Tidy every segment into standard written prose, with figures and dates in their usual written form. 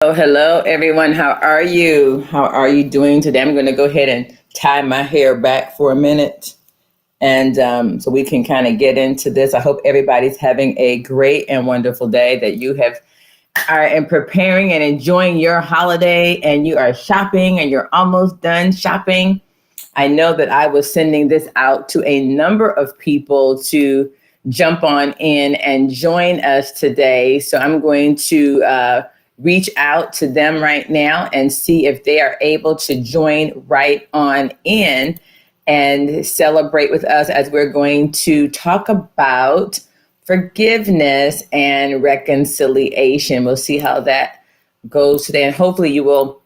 Hello, everyone. How are you? How are you doing today? I'm going to go ahead and tie my hair back for a minute, and so we can kind of get into this. I hope everybody's having a great and wonderful day. That you are in preparing and enjoying your holiday, and you are shopping, and you're almost done shopping. I know that I was sending this out to a number of people to jump on in and join us today. So I'm going to reach out to them right now and see if they are able to join right on in and celebrate with us as we're going to talk about forgiveness and reconciliation. We'll see how that goes today. And hopefully you will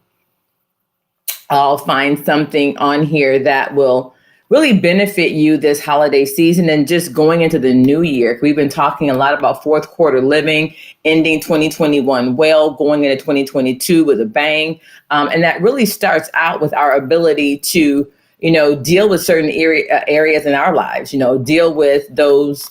all find something on here that will really benefit you this holiday season and just going into the new year. We've been talking a lot about fourth quarter living, ending 2021 well, going into 2022 with a bang. And that really starts out with our ability to, deal with certain areas in our lives, deal with those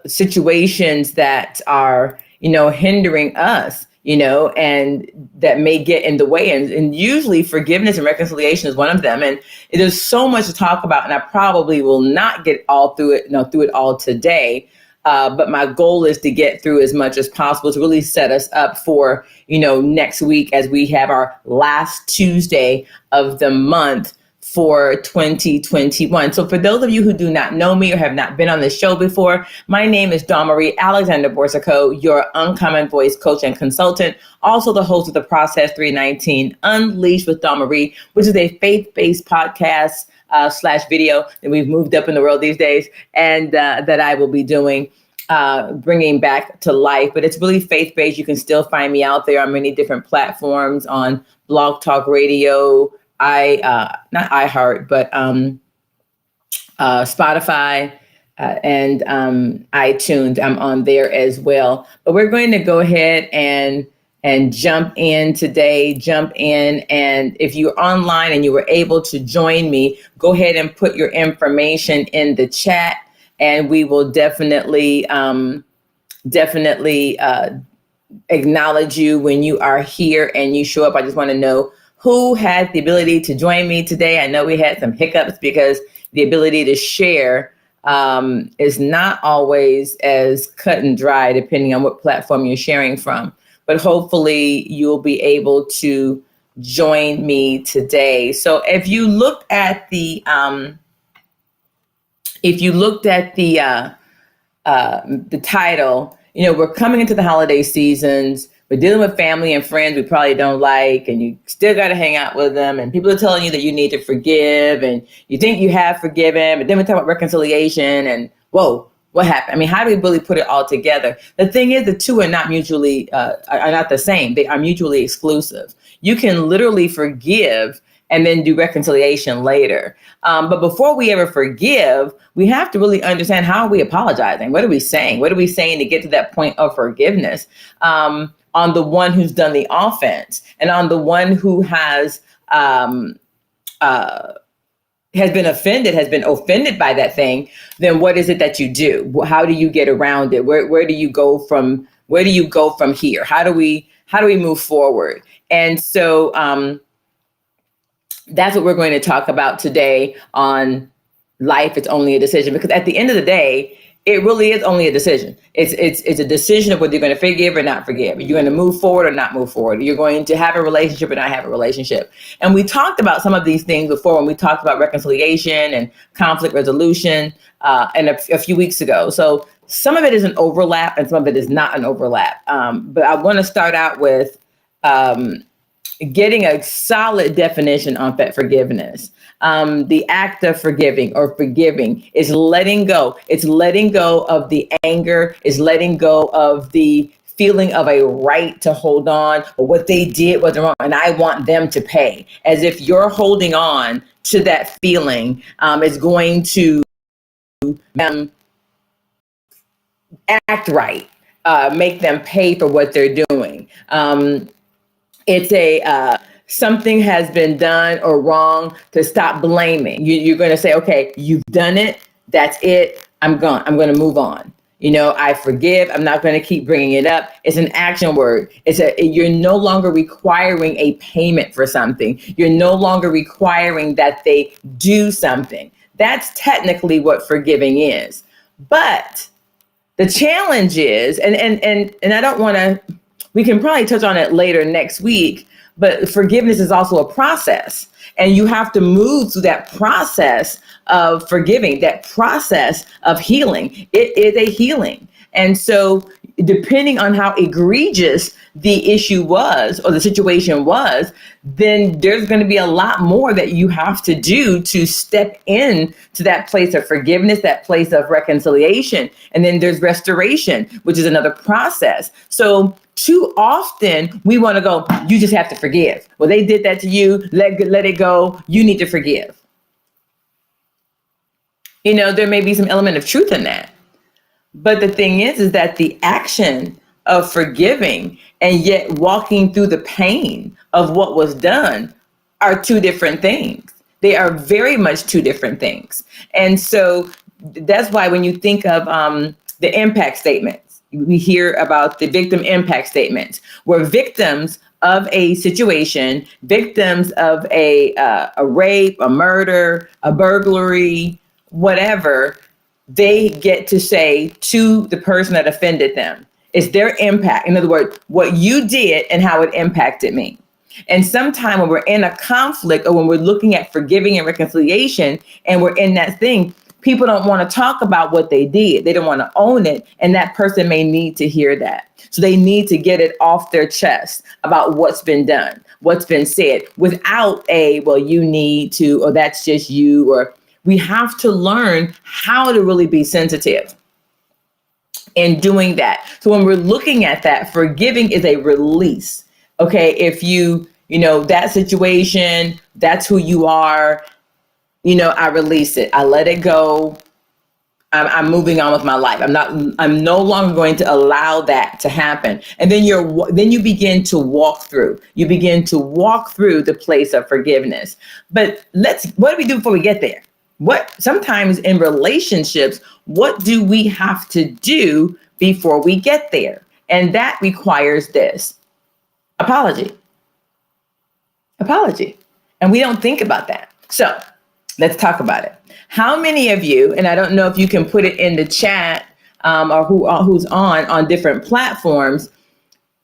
situations that are, hindering us, and that may get in the way. And usually forgiveness and reconciliation is one of them. And there's so much to talk about, and I probably will not get all through it all today. But my goal is to get through as much as possible to really set us up for, next week as we have our last Tuesday of the month for 2021. So for those of you who do not know me or have not been on the show before, my name is Dawn Marie Alexander Borsico, your Uncommon Voice coach and consultant, also the host of the Process 319 Unleashed with Dawn Marie, which is a faith-based podcast / video that we've moved up in the world these days, and that I will be doing bringing back to life. But it's really faith-based. You can still find me out there on many different platforms, on Blog Talk Radio, not iHeart, but Spotify and iTunes. I'm on there as well. But we're going to go ahead and jump in today. And if you're online and you were able to join me, go ahead and put your information in the chat, and we will definitely acknowledge you when you are here and you show up. I just want to know who had the ability to join me today. I know we had some hiccups because the ability to share is not always as cut and dry, depending on what platform you're sharing from. But hopefully you'll be able to join me today. So if you looked at the title, we're coming into the holiday seasons. We're dealing with family and friends we probably don't like, and you still got to hang out with them. And people are telling you that you need to forgive, and you think you have forgiven. But then we talk about reconciliation, and whoa, what happened? I mean, how do we really put it all together? The thing is, the two are not are not the same. They are mutually exclusive. You can literally forgive and then do reconciliation later. But before we ever forgive, we have to really understand, how are we apologizing? What are we saying? What are we saying to get to that point of forgiveness? On the one who's done the offense, and on the one who has been offended by that thing, then what is it that you do? How do you get around it? Where do you go from here? How do we move forward? And so that's what we're going to talk about today on Life It's Only a Decision, because at the end of the day, it really is only a decision. It's a decision of whether you're going to forgive or not forgive. You're going to move forward or not move forward. You're going to have a relationship or not have a relationship. And we talked about some of these things before when we talked about reconciliation and conflict resolution and a few weeks ago. So some of it is an overlap and some of it is not an overlap. But I want to start out with getting a solid definition on that forgiveness. The act of forgiving or forgiving is letting go. It's letting go of the anger, is letting go of the feeling of a right to hold on, or what they did was wrong and I want them to pay. As if you're holding on to that feeling is going to act right, make them pay for what they're doing. It's something has been done or wrong, to stop blaming. You're going to say, okay, you've done it. That's it. I'm going to move on. I forgive. I'm not going to keep bringing it up. It's an action word. You're no longer requiring a payment for something. You're no longer requiring that they do something. That's technically what forgiving is. But the challenge is, and I don't want to, we can probably touch on it later next week, but forgiveness is also a process. And you have to move through that process of forgiving, that process of healing. It is a healing. And so depending on how egregious the issue was or the situation was, then there's going to be a lot more that you have to do to step in to that place of forgiveness, that place of reconciliation. And then there's restoration, which is another process. So too often we want to go, you just have to forgive. Well, they did that to you. Let it go. You need to forgive. There may be some element of truth in that. But the thing is that the action of forgiving and yet walking through the pain of what was done are two different things. They are very much two different things. And so that's why when you think of the impact statements, we hear about the victim impact statements, where victims of a situation, victims of a rape, a murder, a burglary, whatever, they get to say to the person that offended them, it's their impact. In other words, what you did and how it impacted me. And sometimes when we're in a conflict or when we're looking at forgiving and reconciliation and we're in that thing, people don't want to talk about what they did. They don't want to own it. And that person may need to hear that. So they need to get it off their chest about what's been done, what's been said, without well, you need to, or that's just you, or we have to learn how to really be sensitive in doing that. So when we're looking at that, forgiving is a release. Okay, if that situation, that's who you are, I release it. I let it go. I'm moving on with my life. I'm no longer going to allow that to happen. And then you begin to walk through. You begin to walk through the place of forgiveness. But what do we do before we get there? Sometimes in relationships, what do we have to do before we get there? And that requires this: apology. And we don't think about that. So let's talk about it. How many of you, and I don't know if you can put it in the chat or who's on different platforms,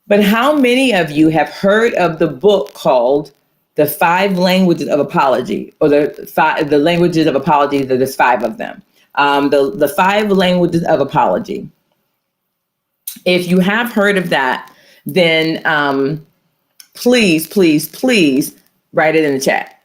but how many of you have heard of the book called The 5 Languages of Apology, or the languages of apology? There's 5 of them. The 5 Languages of Apology. If you have heard of that, then please write it in the chat.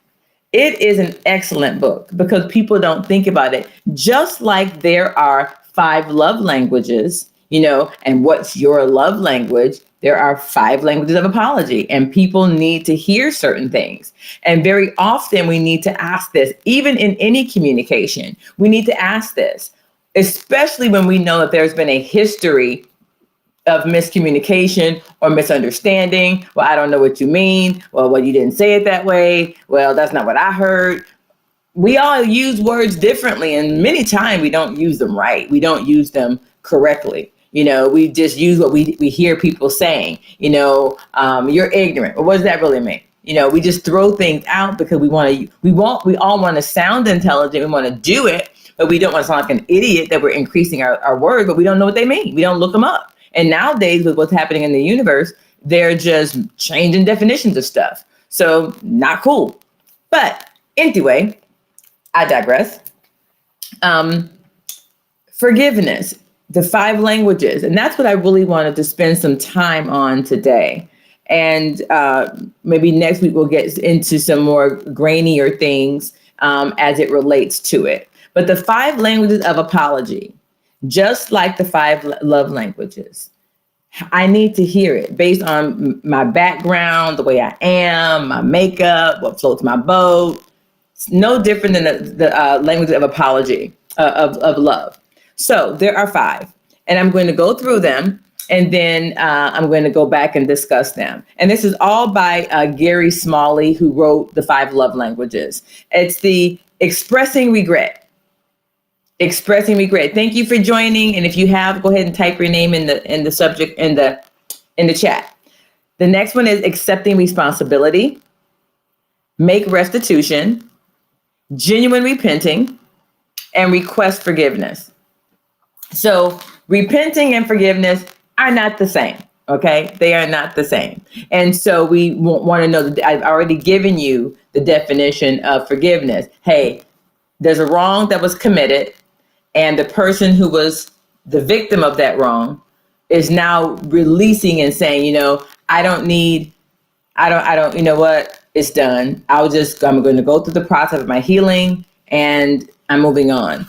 It is an excellent book because people don't think about it. Just like there are 5 love languages, and what's your love language? There are 5 languages of apology, and people need to hear certain things. And very often we need to ask this, even in any communication, we need to ask this, especially when we know that there's been a history of miscommunication or misunderstanding. Well, I don't know what you mean. Well, you didn't say it that way. Well, that's not what I heard. We all use words differently, and many times we don't use them right. We don't use them correctly. We just use what we hear people saying. You're ignorant. Well, what does that really mean? We just throw things out because we all want to sound intelligent. We want to do it, but we don't want to sound like an idiot that we're increasing our words, but we don't know what they mean. We don't look them up. And nowadays, with what's happening in the universe, they're just changing definitions of stuff. So not cool. But anyway, I digress. Forgiveness, the 5 languages. And that's what I really wanted to spend some time on today. And maybe next week we'll get into some more grainier things as it relates to it. But the 5 languages of apology, just like the 5 love languages, I need to hear it based on my background, the way I am, my makeup, what floats my boat. It's no different than the language of apology, of love. So there are 5, and I'm going to go through them, and then I'm going to go back and discuss them. And this is all by Gary Smalley, who wrote The 5 Love Languages. It's the expressing regret, Expressing regret. Thank you for joining. And if you have, go ahead and type your name in the subject in the chat. The next one is accepting responsibility, make restitution, genuine repenting, and request forgiveness. So repenting and forgiveness are not the same. Okay, they are not the same. And so we want to know that I've already given you the definition of forgiveness. Hey, there's a wrong that was committed, and the person who was the victim of that wrong is now releasing and saying, I don't, you know what, it's done. I'm going to go through the process of my healing and I'm moving on.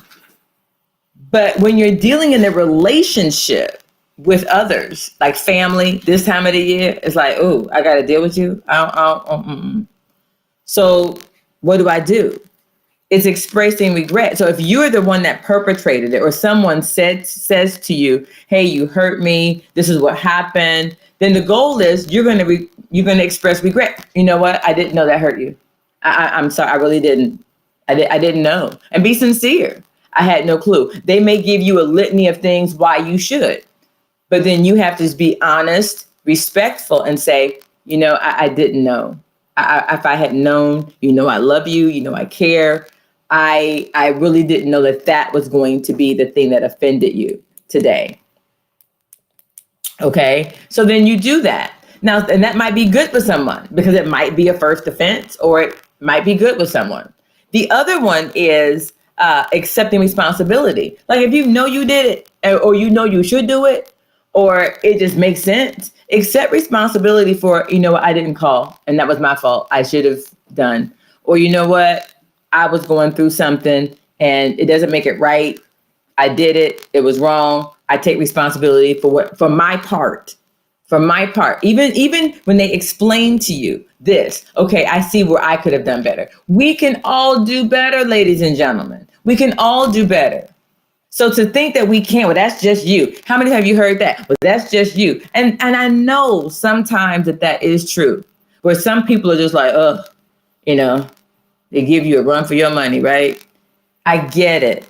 But when you're dealing in a relationship with others, like family, this time of the year, it's like, oh, I got to deal with you. So what do? It's expressing regret. So if you're the one that perpetrated it, or someone says to you, hey, you hurt me, this is what happened, then the goal is you're going to express regret. You know what? I didn't know that hurt you. I'm sorry. I really didn't. I didn't know. And be sincere. I had no clue. They may give you a litany of things why you should, but then you have to just be honest, respectful, and say, I didn't know. If I had known, I love you, I care. I really didn't know that was going to be the thing that offended you today. Okay, so then you do that. Now, and that might be good with someone because it might be a first offense, or it might be good with someone. The other one is accepting responsibility. Like if you know you did it, or you should do it, or it just makes sense, accept responsibility for, what, I didn't call and that was my fault. I should have done. Or you know what, I was going through something and it doesn't make it right. I did it. It was wrong. I take responsibility for my part. For my part, even when they explain to you this, okay, I see where I could have done better. We can all do better, ladies and gentlemen. We can all do better. So to think that we can't, well, that's just you. How many have you heard that? Well, that's just you. And I know sometimes that is true, where some people are just like, they give you a run for your money, right? I get it.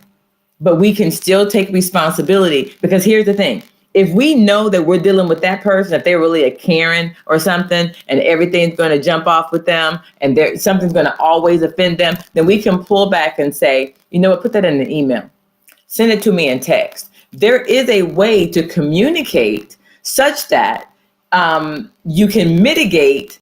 But we can still take responsibility, because here's the thing. If we know that we're dealing with that person, if they're really a Karen or something, and everything's going to jump off with them, and something's going to always offend them, then we can pull back and say, you know what, put that in an email. Send it to me in text. There is a way to communicate such that you can mitigate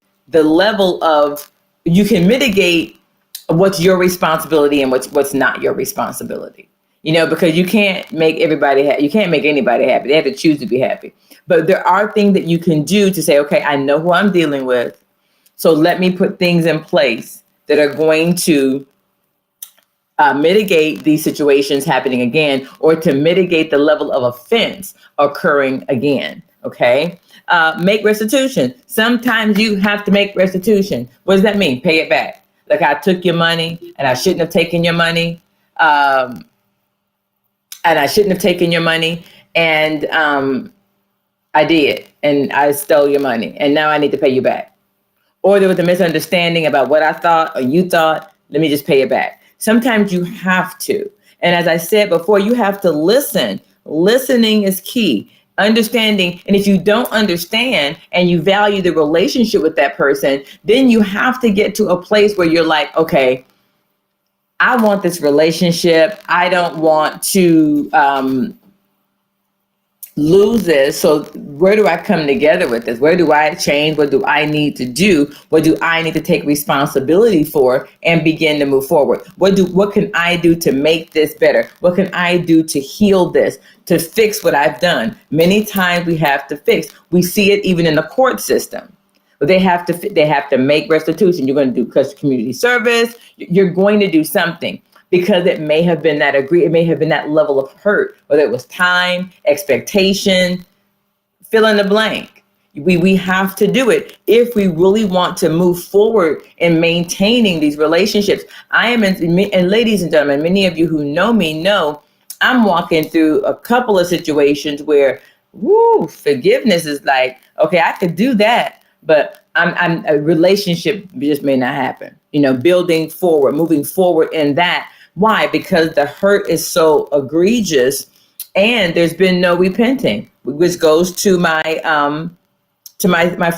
what's your responsibility and what's not your responsibility. Because you can't make everybody happy. You can't make anybody happy. They have to choose to be happy. But there are things that you can do to say, okay, I know who I'm dealing with. So let me put things in place that are going to mitigate these situations happening again, or to mitigate the level of offense occurring again. Okay. Make restitution. Sometimes you have to make restitution. What does that mean? Pay it back. Like, I took your money and I shouldn't have taken your money. And I I did, and I stole your money, and now I need to pay you back. Or there was a misunderstanding about what I thought or you thought. Let me just pay it back. Sometimes you have to. And as I said before, you have to listen. Listening is key. Understanding. And if you don't understand and you value the relationship with that person, then you have to get to a place where you're like, okay, I want this relationship. I don't want to lose this. So where do I come together with this? Where do I change? What do I need to do? What do I need to take responsibility for and begin to move forward? What can I do to make this better? What can I do to heal this, to fix what I've done? Many times we have to fix. We see it even in the court system. But they have to make restitution. You're going to do community service. You're going to do something, because it may have been it may have been that level of hurt, whether it was time, expectation, fill in the blank. We have to do it if we really want to move forward in maintaining these relationships. And ladies and gentlemen, many of you who know me know I'm walking through a couple of situations where, forgiveness is like, okay, I could do that, but a relationship just may not happen. Building forward, moving forward in that Why? Because the hurt is so egregious and there's been no repenting, which goes to my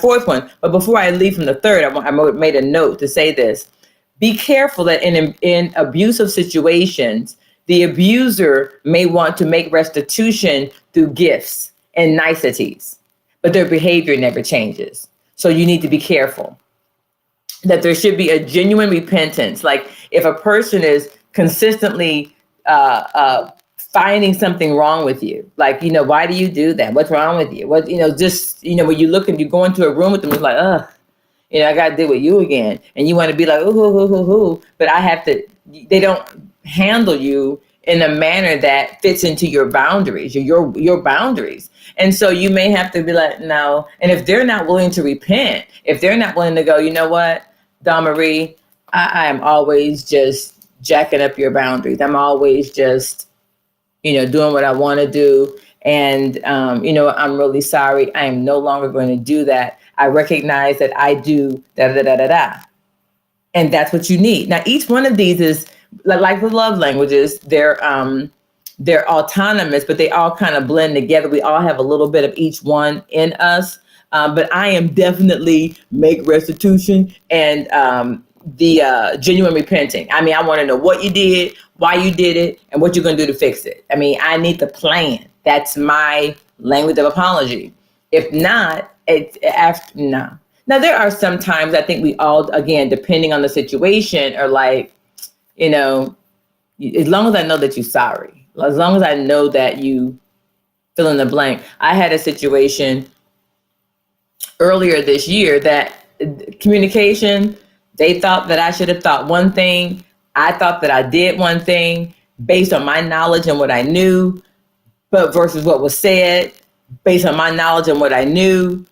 fourth one. But before I leave from the third, I made a note to say this. Be careful that in abusive situations, the abuser may want to make restitution through gifts and niceties, but their behavior never changes. So you need to be careful that there should be a genuine repentance. Like if a person is consistently finding something wrong with you, like, why do you do that? What's wrong with you? What, just, when you look and you go into a room with them, it's like, ugh, I got to deal with you again. And you want to be like, ooh, but they don't handle you in a manner that fits into your boundaries, your boundaries. And so you may have to be like, no. And if they're not willing to repent, if they're not willing to go, you know what, Dawn Marie, I am always just jacking up your boundaries. I'm always just, doing what I want to do. And, I'm really sorry. I am no longer going to do that. I recognize that I do da da da da da. And that's what you need. Now, each one of these is like the love languages. They're autonomous, but they all kind of blend together. We all have a little bit of each one in us. But I am definitely make restitution and the genuine repenting. I mean, I want to know what you did, why you did it, and what you're going to do to fix it. I mean, I need the plan. That's my language of apology. If not, no. Now, there are some times I think we all, again, depending on the situation, are like, as long as I know that you're sorry, as long as I know that you fill in the blank. I had a situation earlier this year that communication, they thought that I should have thought one thing. I thought that I did one thing based on my knowledge and what I knew, but versus what was said based on my knowledge and what I knew.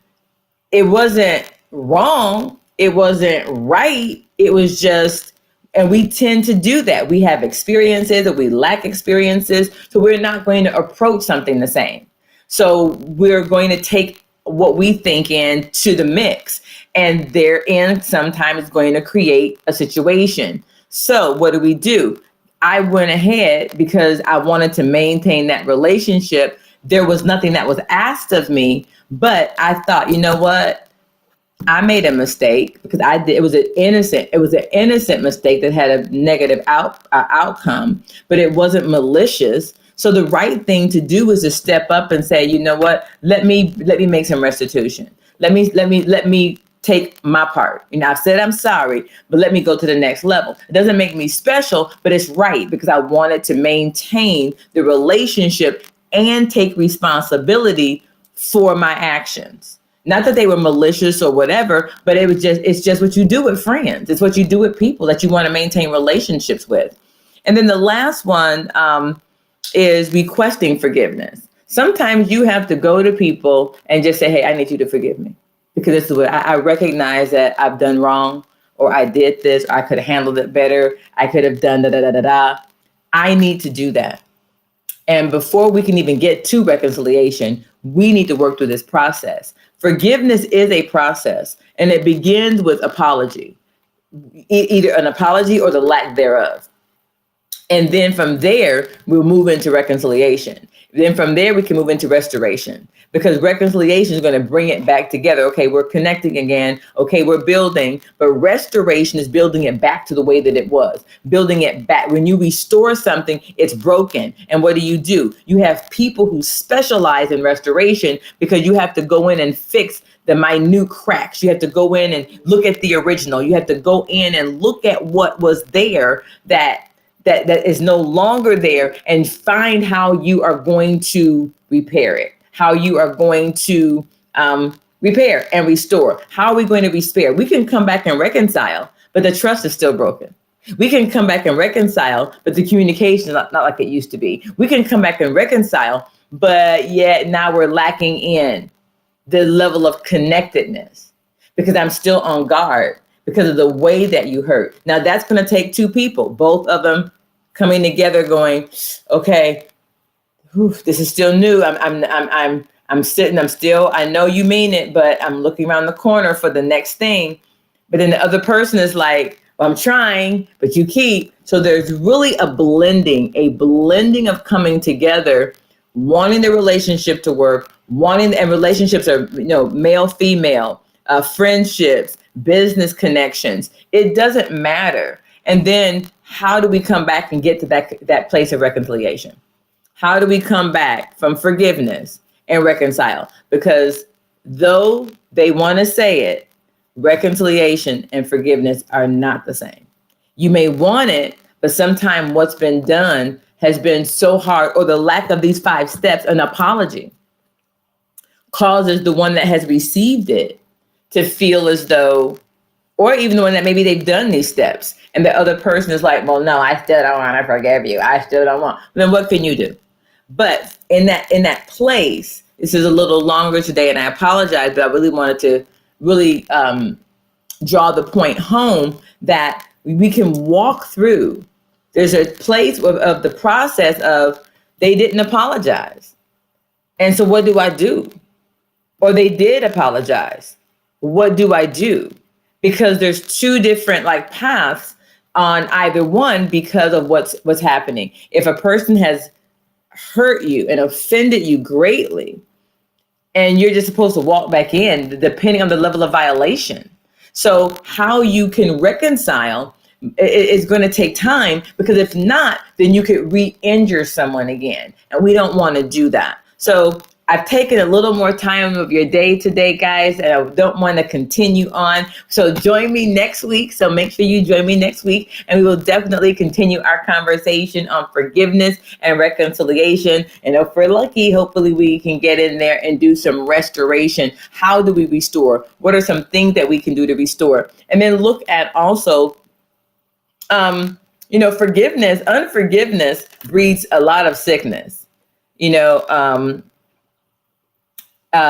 It wasn't wrong. It wasn't right. It was just, and we tend to do that. We have experiences or we lack experiences. So we're not going to approach something the same. So we're going to take what we think into the mix, and therein sometimes going to create a situation. So what do? I went ahead because I wanted to maintain that relationship. There was nothing that was asked of me, but I thought, you know what? I made a mistake because it was an innocent mistake that had a negative outcome, but it wasn't malicious. So the right thing to do is to step up and say, you know what? Let me make some restitution. Let me take my part. I've said I'm sorry, but let me go to the next level. It doesn't make me special, but it's right because I wanted to maintain the relationship and take responsibility for my actions. Not that they were malicious or whatever, but it's just what you do with friends. It's what you do with people that you want to maintain relationships with. And then the last one is requesting forgiveness. Sometimes you have to go to people and just say, hey, I need you to forgive me. Because this is what I recognize that I've done wrong, or I did this, or I could have handled it better. I could have done da da da da da. I need to do that. And before we can even get to reconciliation, we need to work through this process. Forgiveness is a process, and it begins with apology, either an apology or the lack thereof. And then from there, we'll move into reconciliation. Then from there, we can move into restoration, because reconciliation is going to bring it back together. Okay, we're connecting again. Okay, we're building, but restoration is building it back to the way that it was, building it back. When you restore something, it's broken. And what do? You have people who specialize in restoration because you have to go in and fix the minute cracks. You have to go in and look at the original. You have to go in and look at what was there that is no longer there, and find how you are going to repair it, how you are going to repair and restore. How are we going to repair? We can come back and reconcile, but the trust is still broken. We can come back and reconcile, but the communication is not like it used to be. We can come back and reconcile, but yet now we're lacking in the level of connectedness because I'm still on guard because of the way that you hurt. Now that's going to take two people, both of them coming together, going, okay, this is still new. I'm sitting. I'm still. I know you mean it, but I'm looking around the corner for the next thing. But then the other person is like, Well, I'm trying, but you keep. So there's really a blending of coming together, wanting the relationship to work, and relationships are, male, female, friendships, business connections. It doesn't matter. And then how do we come back and get to that place of reconciliation? How do we come back from forgiveness and reconcile? Because though they want to say it, reconciliation and forgiveness are not the same. You may want it, but sometimes what's been done has been so hard, or the lack of these 5 steps, an apology, causes the one that has received it to feel as though, or even the one that maybe they've done these steps and the other person is like, well, no, I still don't want to forgive you. I still don't want. Then what can you do? But in that place, this is a little longer today, and I apologize, but I really wanted to really draw the point home that we can walk through. There's a place of the process of they didn't apologize. And so what do I do? Or they did apologize. What do I do? Because there's 2 different paths on either one because of what's happening. If a person has hurt you and offended you greatly, and you're just supposed to walk back in, depending on the level of violation. So how you can reconcile is going to take time, because if not, then you could re-injure someone again. And we don't want to do that. So I've taken a little more time of your day today, guys, and I don't want to continue on. So join me next week. So make sure you join me next week, and we will definitely continue our conversation on forgiveness and reconciliation. And if we're lucky, hopefully we can get in there and do some restoration. How do we restore? What are some things that we can do to restore? And then look at also, forgiveness. Unforgiveness breeds a lot of sickness.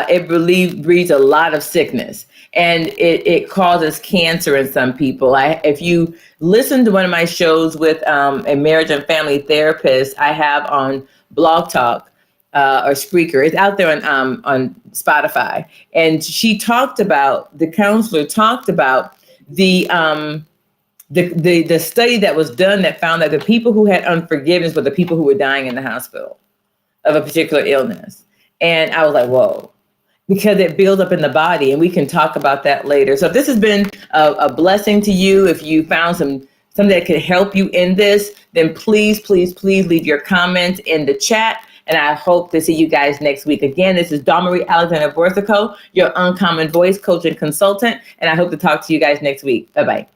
It breeds a lot of sickness, and it causes cancer in some people. If you listen to one of my shows with a marriage and family therapist I have on Blog Talk or Spreaker, it's out there on Spotify, and the counselor talked about the study that was done that found that the people who had unforgiveness were the people who were dying in the hospital of a particular illness. And I was like, whoa. Because it builds up in the body, and we can talk about that later. So if this has been a blessing to you, if you found something that could help you in this, then please, please, please leave your comments in the chat. And I hope to see you guys next week. Again, this is Dawn Marie Alexander Borthico, your Uncommon Voice coach and consultant. And I hope to talk to you guys next week. Bye-bye.